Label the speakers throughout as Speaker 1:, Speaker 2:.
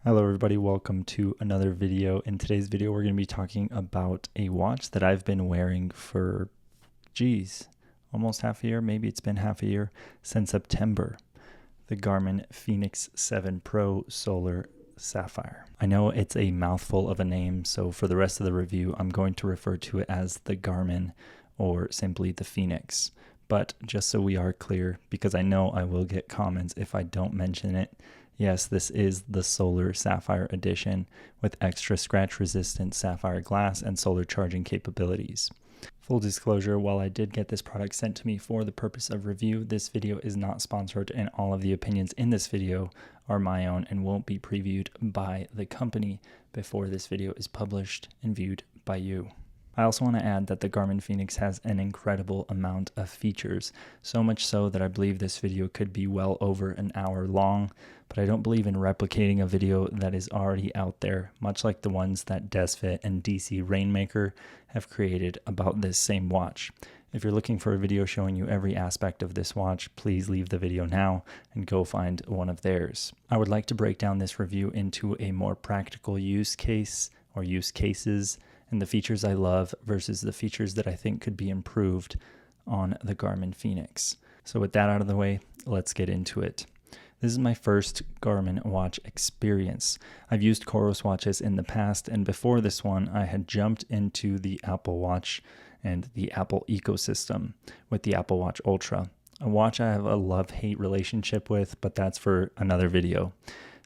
Speaker 1: Hello everybody, welcome to another video. In today's video we're going to be talking about a watch that I've been wearing for, almost half a year, maybe it's been half a year, since September. The Garmin Fenix 7 Pro Solar Sapphire. I know it's a mouthful of a name, so for the rest of the review I'm going to refer to it as the Garmin or simply the Fenix. But just so we are clear, because I know I will get comments if I don't mention it, yes, this is the Solar Sapphire Edition with extra scratch resistant sapphire glass and solar charging capabilities. Full disclosure, while I did get this product sent to me for the purpose of review, this video is not sponsored and all of the opinions in this video are my own and won't be previewed by the company before this video is published and viewed by you. I also want to add that the Garmin Fenix has an incredible amount of features, so much so that I believe this video could be well over an hour long, but I don't believe in replicating a video that is already out there, much like the ones that Desfit and DC Rainmaker have created about this same watch. If you're looking for a video showing you every aspect of this watch, please leave the video now and go find one of theirs. I would like to break down this review into a more practical use case or use cases, and the features I love versus the features that I think could be improved on the Garmin Fenix. So with that out of the way, let's get into it. This is my first Garmin watch experience. I've used Coros watches in the past, and before this one, I had jumped into the Apple Watch and the Apple ecosystem with the Apple Watch Ultra, a watch I have a love-hate relationship with, but that's for another video.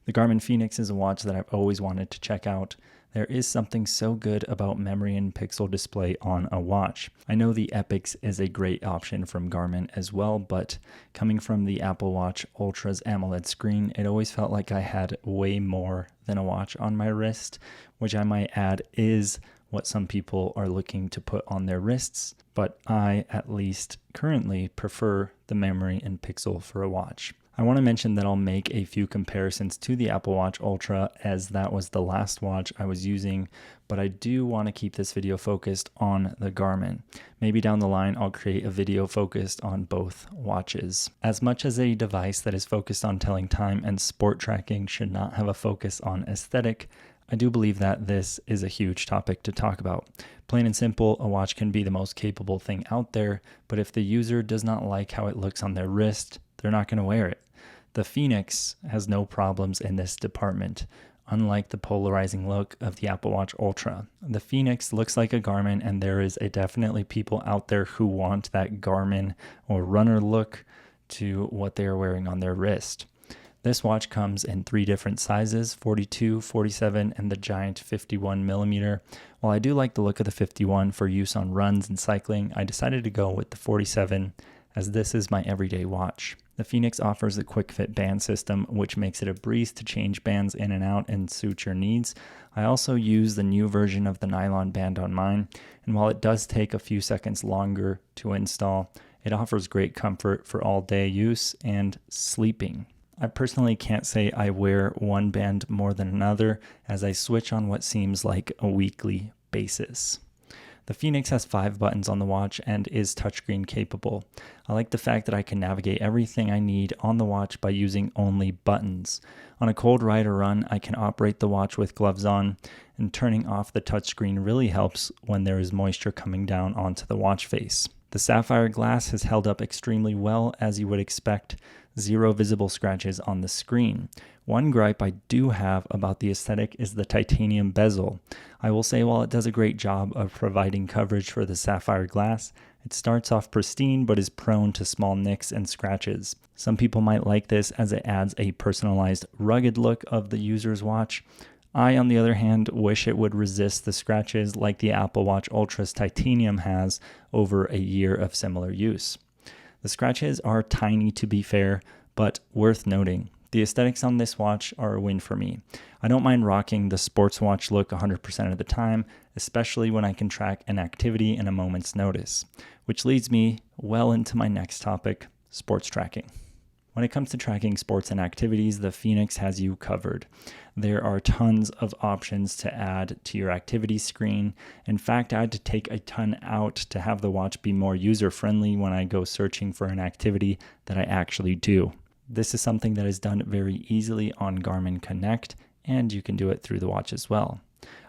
Speaker 1: The Garmin Fenix is a watch that I've always wanted to check out. There is something so good about memory and pixel display on a watch. I know the Epix is a great option from Garmin as well, but coming from the Apple Watch Ultra's AMOLED screen, it always felt like I had way more than a watch on my wrist, which I might add is what some people are looking to put on their wrists, but I at least currently prefer the memory and pixel for a watch. I want to mention that I'll make a few comparisons to the Apple Watch Ultra, as that was the last watch I was using, but I do want to keep this video focused on the Garmin. Maybe down the line I'll create a video focused on both watches. As much as a device that is focused on telling time and sport tracking should not have a focus on aesthetic, I do believe that this is a huge topic to talk about. Plain and simple, a watch can be the most capable thing out there, but if the user does not like how it looks on their wrist, they're not going to wear it. The Fenix has no problems in this department, unlike the polarizing look of the Apple Watch Ultra. The Fenix looks like a Garmin, and there is definitely people out there who want that Garmin or runner look to what they are wearing on their wrist. This watch comes in 3 different sizes, 42, 47, and the giant 51 millimeter. While I do like the look of the 51 for use on runs and cycling, I decided to go with the 47 as this is my everyday watch. The Fenix offers a quick fit band system, which makes it a breeze to change bands in and out and suit your needs. I also use the new version of the nylon band on mine, and while it does take a few seconds longer to install, it offers great comfort for all day use and sleeping. I personally can't say I wear one band more than another, as I switch on what seems like a weekly basis. The Fenix has 5 buttons on the watch and is touchscreen capable. I like the fact that I can navigate everything I need on the watch by using only buttons. On a cold ride or run, I can operate the watch with gloves on, and turning off the touchscreen really helps when there is moisture coming down onto the watch face. The sapphire glass has held up extremely well, as you would expect. 0 visible scratches on the screen. One gripe I do have about the aesthetic is the titanium bezel. I will say while it does a great job of providing coverage for the sapphire glass, it starts off pristine but is prone to small nicks and scratches. Some people might like this as it adds a personalized, rugged look of the user's watch. I, on the other hand, wish it would resist the scratches like the Apple Watch Ultra's titanium has over a year of similar use. The scratches are tiny to be fair, but worth noting. The aesthetics on this watch are a win for me. I don't mind rocking the sports watch look 100% of the time, especially when I can track an activity in a moment's notice. Which leads me well into my next topic, sports tracking. When it comes to tracking sports and activities, the Fenix has you covered. There are tons of options to add to your activity screen. In fact, I had to take a ton out to have the watch be more user-friendly when I go searching for an activity that I actually do. This is something that is done very easily on Garmin Connect and you can do it through the watch as well.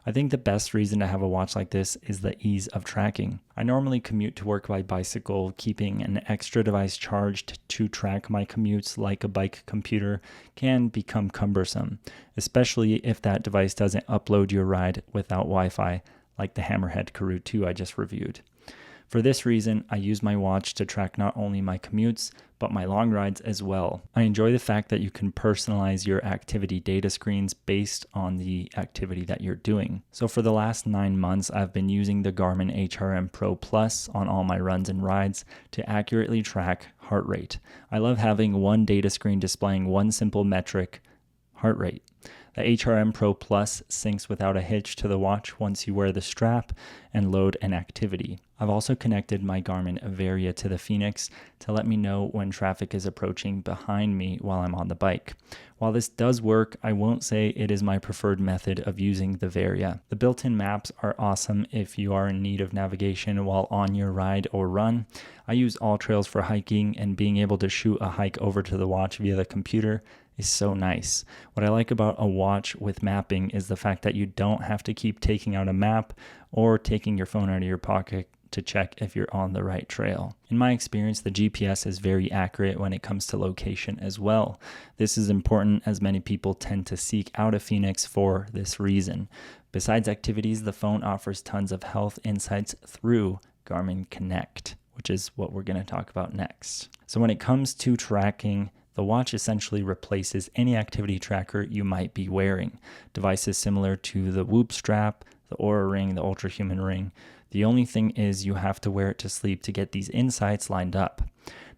Speaker 1: I think the best reason to have a watch like this is the ease of tracking. I normally commute to work by bicycle. Keeping an extra device charged to track my commutes like a bike computer can become cumbersome, especially if that device doesn't upload your ride without Wi-Fi, like the Hammerhead Karoo 2 I just reviewed. For this reason, I use my watch to track not only my commutes, but my long rides as well. I enjoy the fact that you can personalize your activity data screens based on the activity that you're doing. So for the last 9 months, I've been using the Garmin HRM Pro Plus on all my runs and rides to accurately track heart rate. I love having one data screen displaying one simple metric, heart rate. The HRM Pro Plus syncs without a hitch to the watch once you wear the strap and load an activity. I've also connected my Garmin Varia to the Fenix to let me know when traffic is approaching behind me while I'm on the bike. While this does work, I won't say it is my preferred method of using the Varia. The built-in maps are awesome if you are in need of navigation while on your ride or run. I use AllTrails for hiking, and being able to shoot a hike over to the watch via the computer is so nice. What I like about a watch with mapping is the fact that you don't have to keep taking out a map or taking your phone out of your pocket to check if you're on the right trail. In my experience, the GPS is very accurate when it comes to location as well. This is important as many people tend to seek out a Fenix for this reason. Besides activities, the phone offers tons of health insights through Garmin Connect, which is what we're going to talk about next. So when it comes to tracking, the watch essentially replaces any activity tracker you might be wearing. Devices similar to the Whoop strap, the Oura Ring, the Ultrahuman Ring. The only thing is you have to wear it to sleep to get these insights lined up.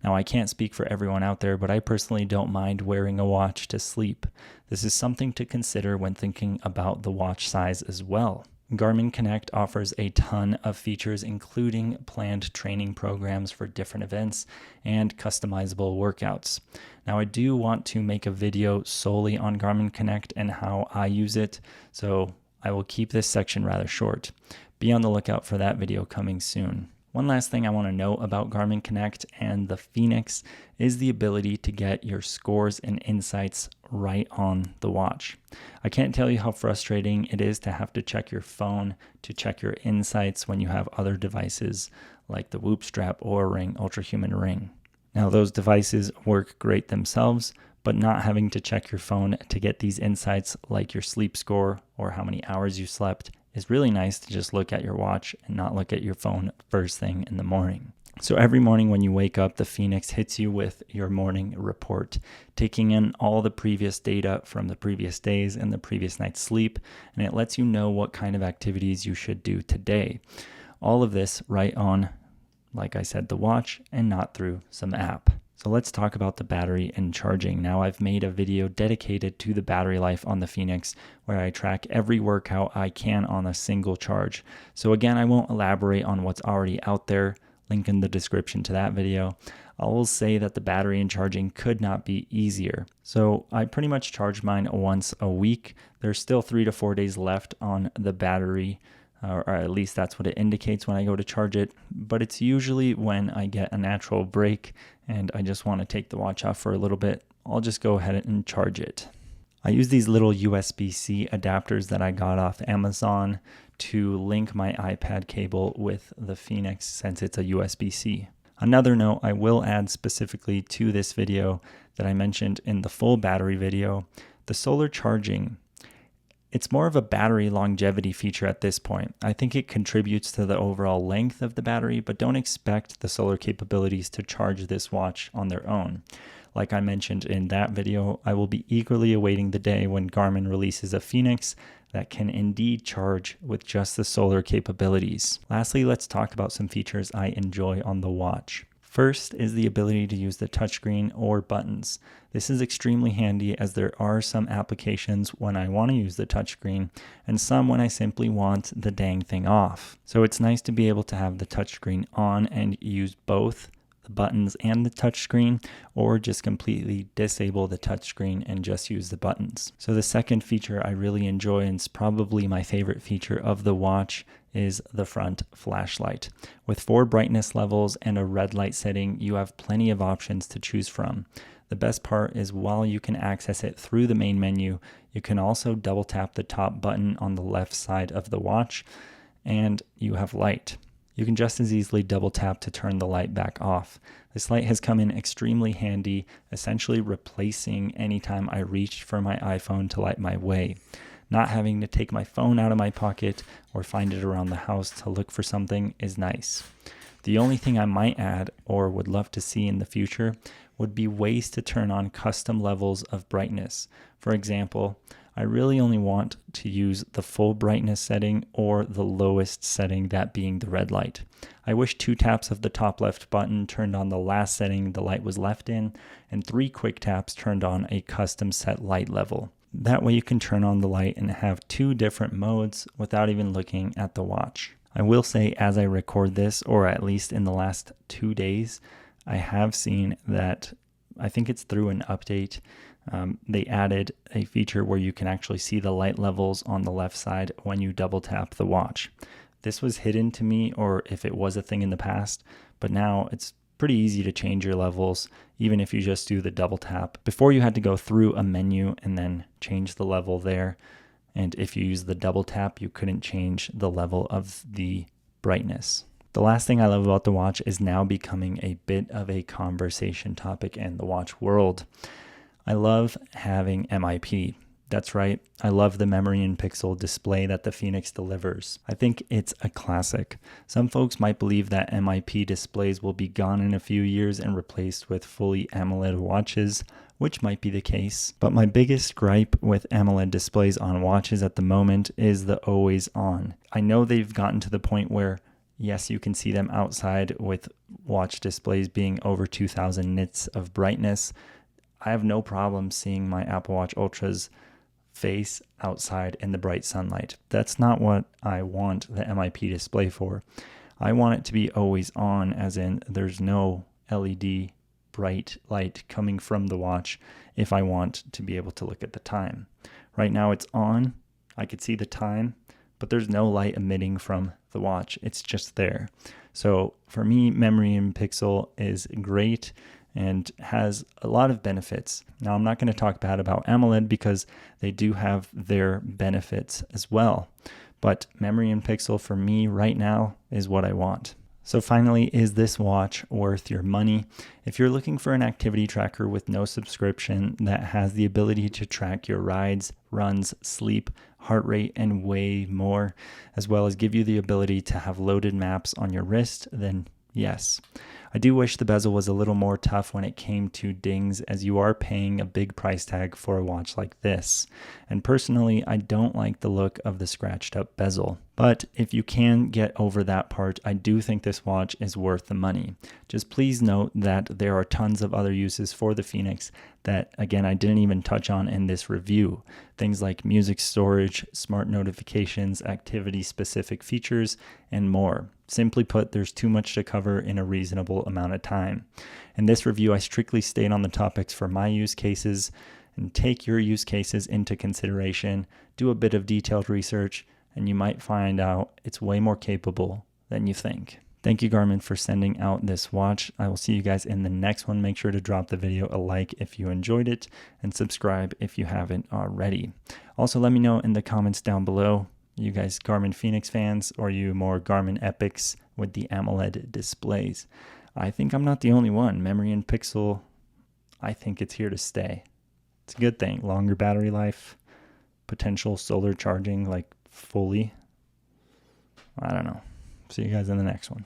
Speaker 1: Now, I can't speak for everyone out there, but I personally don't mind wearing a watch to sleep. This is something to consider when thinking about the watch size as well. Garmin Connect offers a ton of features, including planned training programs for different events and customizable workouts. Now, I do want to make a video solely on Garmin Connect and how I use it, so I will keep this section rather short. Be on the lookout for that video coming soon. One last thing I want to know about Garmin Connect and the Fenix is the ability to get your scores and insights right on the watch. I can't tell you how frustrating it is to have to check your phone to check your insights when you have other devices like the Whoop strap, Oura Ring, Ultrahuman Ring. Now, those devices work great themselves, but not having to check your phone to get these insights like your sleep score or how many hours you slept is really nice to just look at your watch and not look at your phone first thing in the morning. So every morning when you wake up, the Fenix hits you with your morning report, taking in all the previous data from the previous days and the previous night's sleep, and it lets you know what kind of activities you should do today. All of this right on, like I said, the watch and not through some app. So let's talk about the battery and charging. Now, I've made a video dedicated to the battery life on the Fenix where I track every workout I can on a single charge. So again, I won't elaborate on what's already out there. Link in the description to that video. I will say that the battery and charging could not be easier. So I pretty much charge mine once a week. There's still 3 to 4 days left on the battery, or at least that's what it indicates when I go to charge it. But it's usually when I get a natural break and I just want to take the watch off for a little bit, I'll just go ahead and charge it. I use these little USB-C adapters that I got off Amazon to link my iPad cable with the Fenix since it's a USB-C. Another note I will add specifically to this video that I mentioned in the full battery video, the solar charging. It's more of a battery longevity feature at this point. I think it contributes to the overall length of the battery, but don't expect the solar capabilities to charge this watch on their own. Like I mentioned in that video, I will be eagerly awaiting the day when Garmin releases a Fenix that can indeed charge with just the solar capabilities. Lastly, let's talk about some features I enjoy on the watch. First is the ability to use the touchscreen or buttons. This is extremely handy as there are some applications when I want to use the touchscreen and some when I simply want the dang thing off. So it's nice to be able to have the touchscreen on and use both the buttons and the touchscreen, or just completely disable the touchscreen and just use the buttons. So the second feature I really enjoy, and it's probably my favorite feature of the watch, is the front flashlight. With 4 brightness levels and a red light setting, you have plenty of options to choose from. The best part is while you can access it through the main menu, You can also double tap the top button on the left side of the watch and you have light. You can just as easily double tap to turn the light back off. This light has come in extremely handy, essentially replacing any time I reached for my iPhone to light my way. Not having to take my phone out of my pocket or find it around the house to look for something is nice. The only thing I might add or would love to see in the future would be ways to turn on custom levels of brightness. For example, I really only want to use the full brightness setting or the lowest setting, that being the red light. I wish 2 taps of the top left button turned on the last setting the light was left in, and 3 quick taps turned on a custom set light level. That way you can turn on the light and have 2 different modes without even looking at the watch. I will say, as I record this, or at least in the last 2 days, I have seen that, I think it's through an update, they added a feature where you can actually see the light levels on the left side when you double tap the watch. This was hidden to me, or if it was a thing in the past, but now it's pretty easy to change your levels, even if you just do the double tap. Before, you had to go through a menu and then change the level there. And if you use the double tap, you couldn't change the level of the brightness. The last thing I love about the watch is now becoming a bit of a conversation topic in the watch world. I love having MIP. That's right, I love the memory in pixel display that the Fenix delivers. I think it's a classic. Some folks might believe that MIP displays will be gone in a few years and replaced with fully AMOLED watches, which might be the case. But my biggest gripe with AMOLED displays on watches at the moment is the always on. I know they've gotten to the point where, yes, you can see them outside with watch displays being over 2000 nits of brightness. I have no problem seeing my Apple Watch Ultra's face outside in the bright sunlight. That's not what I want the MIP display for. I want it to be always on, as in there's no LED bright light coming from the watch if I want to be able to look at the time. Right now it's on. I could see the time, but there's no light emitting from the watch. It's just there. So for me, memory in pixel is great and has a lot of benefits. Now, I'm not going to talk bad about AMOLED because they do have their benefits as well. But memory in pixel for me right now is what I want. So finally, is this watch worth your money? If you're looking for an activity tracker with no subscription that has the ability to track your rides, runs, sleep, heart rate, and way more, as well as give you the ability to have loaded maps on your wrist, then yes. I do wish the bezel was a little more tough when it came to dings, as you are paying a big price tag for a watch like this. And personally, I don't like the look of the scratched up bezel. But if you can get over that part, I do think this watch is worth the money. Just please note that there are tons of other uses for the Fenix that, again, I didn't even touch on in this review. Things like music storage, smart notifications, activity-specific features, and more. Simply put, there's too much to cover in a reasonable amount of time. In this review, I strictly stayed on the topics for my use cases, and take your use cases into consideration, do a bit of detailed research, and you might find out it's way more capable than you think. Thank you, Garmin, for sending out this watch. I will see you guys in the next one. Make sure to drop the video a like if you enjoyed it, and subscribe if you haven't already. Also, let me know in the comments down below, you guys Garmin Fenix fans, or you more Garmin Epics with the AMOLED displays. I think I'm not the only one. Memory in pixel, I think it's here to stay. It's a good thing. Longer battery life, potential solar charging, like fully. I don't know. See you guys in the next one.